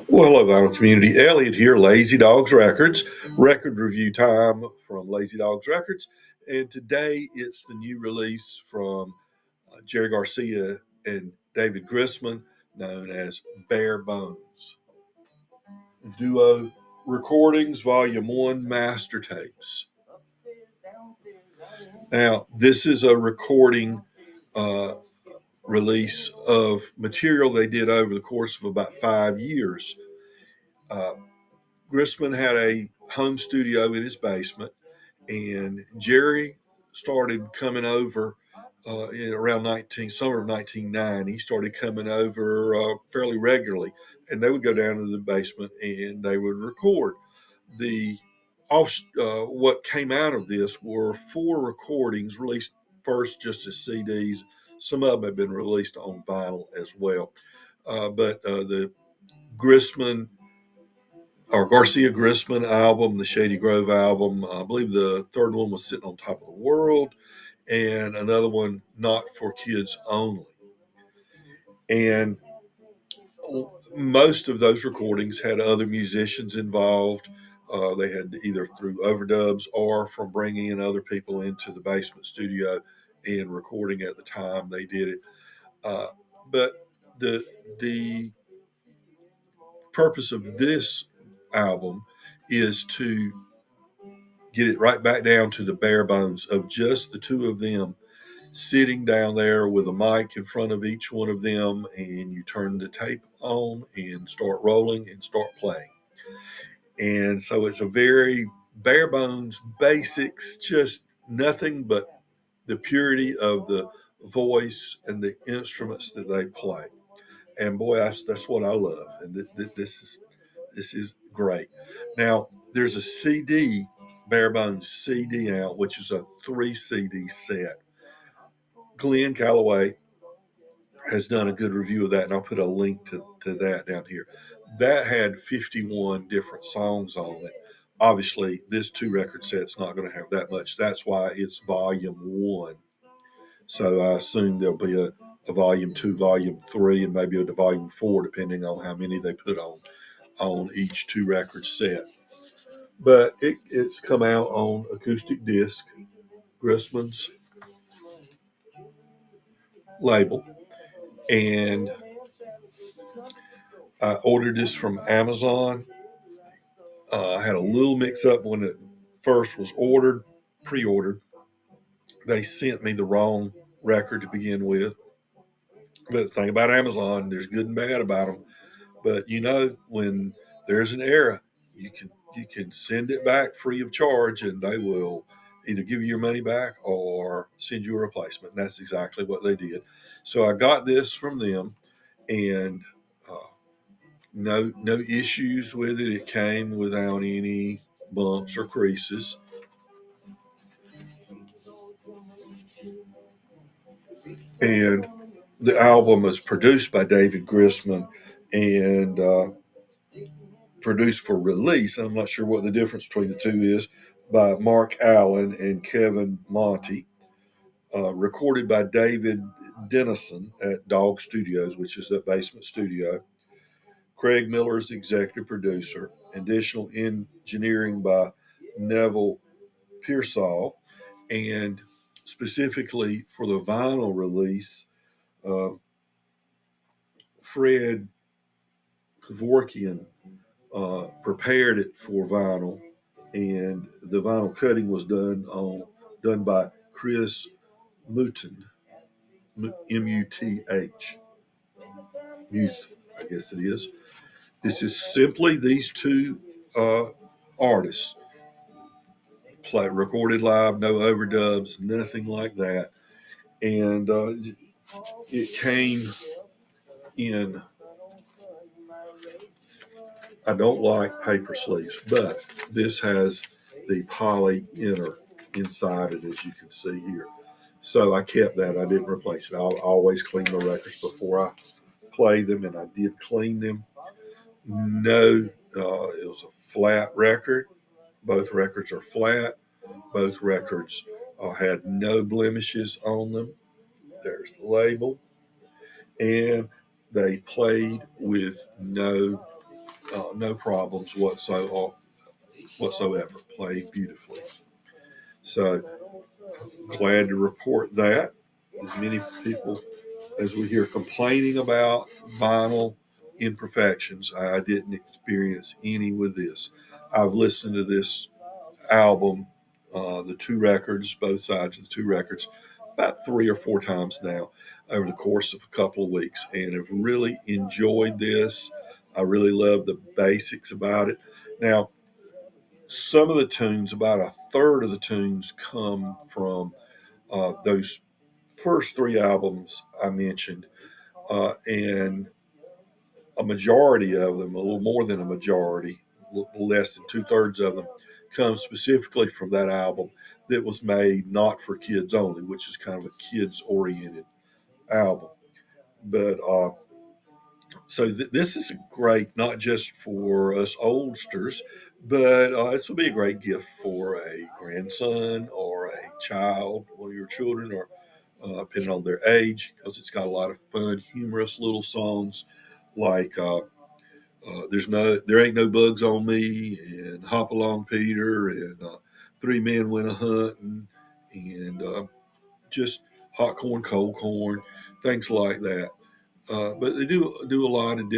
Well, hello, vinyl community. Elliot here, Lazy Dogs Records, record review time from Lazy Dogs Records. And today it's the new release from Jerry Garcia and David Grisman, known as Bare Bones. Duo Recordings, Volume 1, Master Tapes. Now, this is a recording uh, release of material they did over the course of about 5 years. Uh, Grisman had a home studio in his basement, and Jerry started coming over in around summer of 1990. He started coming over fairly regularly, and they would go down to the basement and they would record. The what came out of this were four recordings released first just as CDs. Some of them have been released on vinyl as well, but the Grisman or Garcia Grisman album, the Shady Grove album. I believe the third one was Sitting on Top of the World, and another one, Not for Kids Only. And most of those recordings had other musicians involved. They had either through overdubs or from bringing in other people into the basement studio and recording at the time they did it. But the purpose of this album is to get it right back down to the bare bones of just the two of them sitting down there with a mic in front of each one of them, and you turn the tape on and start rolling and start playing. And so it's a very bare bones basics, just nothing but the purity of the voice and the instruments that they play. And boy, that's what I love. And this is great. Now, there's a CD, bare bones CD out, which is a 3 CD set. Glenn Calloway has done a good review of that, and I'll put a link to that down here. That had 51 different songs on it. Obviously, this two record set's not going to have that much. That's why it's volume one. So I assume there'll be a volume two, volume three, and maybe a volume four, depending on how many they put on each two record set. But it's come out on acoustic disc, Grisman's label, and I ordered this from Amazon. I had a little mix up when it first was pre-ordered. They sent me the wrong record to begin with. But the thing about Amazon, there's good and bad about them. But when there's an error, you can send it back free of charge, and they will either give you your money back or send you a replacement. And that's exactly what they did. So I got this from them, and uh, no issues with it. It came without any bumps or creases. And the album was produced by David Grisman and produced for release. I'm not sure what the difference between the two is, by Mark Allen and Kevin Monty. Recorded by David Dennison at Dawg Studios, which is that basement studio. Craig Miller is the executive producer. Additional engineering by Neville Pearsall. And specifically for the vinyl release, uh, Fred Kevorkian prepared it for vinyl, and the vinyl cutting was done by Chris Muth, Muth, Muth, I guess it is. This is simply these two uh, artists recorded live, no overdubs, nothing like that, and it came in. I don't like paper sleeves, but this has the poly inner inside it, as you can see here. So I kept that. I didn't replace it. I'll always clean the records before I play them, and I did clean them. No, it was a flat record. Both records are flat. Both records had no blemishes on them. There's the label. And they played with no no problems whatsoever. Played beautifully. So glad to report that. As many people as we hear complaining about vinyl imperfections, I didn't experience any with this. I've listened to this album, the two records, both sides of the two records, about 3 or 4 times now over the course of a couple of weeks, and have really enjoyed this. I really love the basics about it. Now, some of the tunes, about a third of the tunes, come from those first three albums I mentioned, and a majority of them, a little more than a majority, less than 2/3 of them, come specifically from that album that was made not for kids only, which is kind of a kids oriented album. But so this is great, not just for us oldsters, but this would be a great gift for a grandson or a child, one of your children, or depending on their age, because it's got a lot of fun, humorous little songs like there ain't no bugs on me, and hop along Peter, and three men went a hunting, and just hot corn, cold corn, things like that. But they do a lot of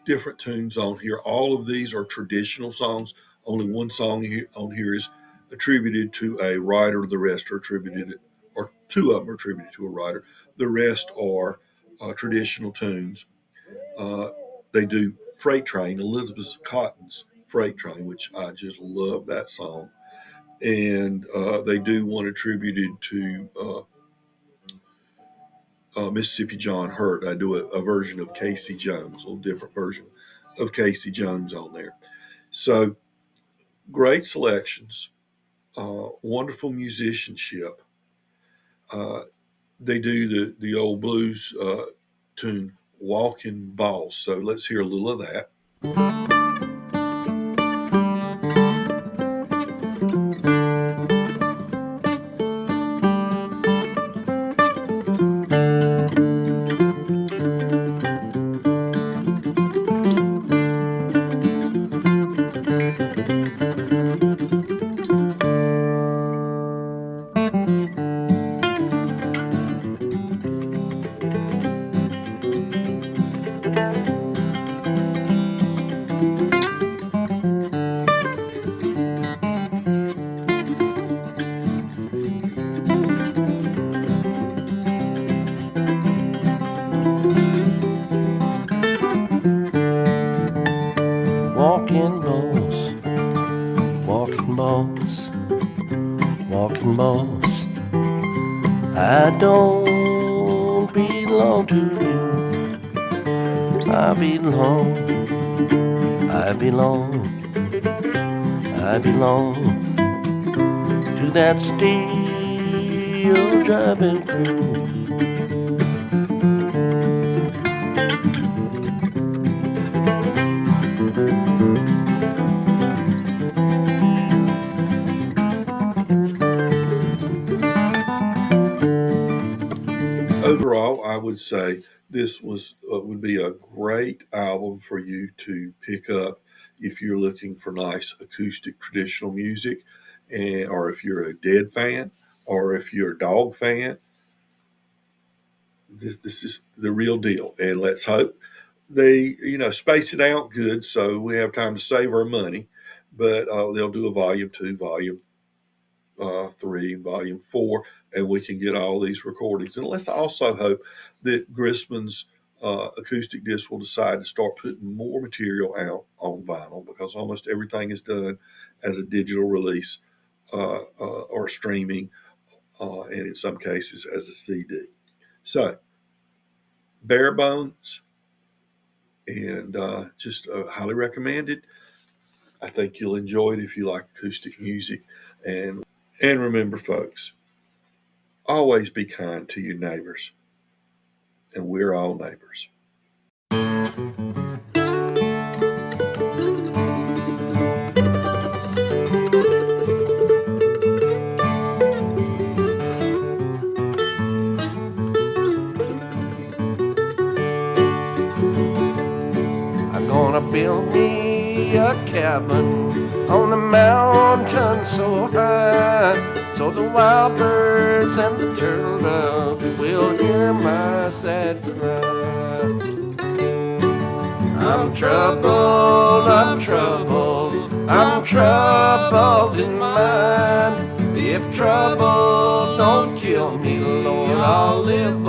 different tunes on here. All of these are traditional songs. Only one song on here is attributed to a writer. The rest are attributed, or two of them are attributed to a writer. The rest are traditional tunes. Uh, they do Freight Train, Elizabeth Cotton's Freight Train, which I just love that song. And they do one attributed to Mississippi John Hurt. I do a version of Casey Jones, a little different version of Casey Jones on there. So great selections, wonderful musicianship. Uh, they do the old blues tune, Walking Boss. So let's hear a little of that. Walking boss, walking boss, walking boss. I don't belong to you. I belong, I belong, I belong to that steel driving crew. Overall, I would say this would be a great album for you to pick up if you're looking for nice acoustic traditional music, and or if you're a Dead fan, or if you're a Dawg fan. This is the real deal, and let's hope they space it out good so we have time to save our money. But they'll do a volume 2, volume 3, and volume 4, and we can get all these recordings. And let's also hope that Grisman's acoustic disc will decide to start putting more material out on vinyl, because almost everything is done as a digital release or streaming, and in some cases as a CD. So, bare bones, and just highly recommended. I think you'll enjoy it if you like acoustic music. And remember, folks, always be kind to your neighbors, and we're all neighbors. I'm gonna build me a cabin on a mountain so high, so the wild birds and the turtle doves will hear my sad cry. I'm troubled, I'm troubled, I'm troubled in mind. If trouble don't kill me, Lord, I'll live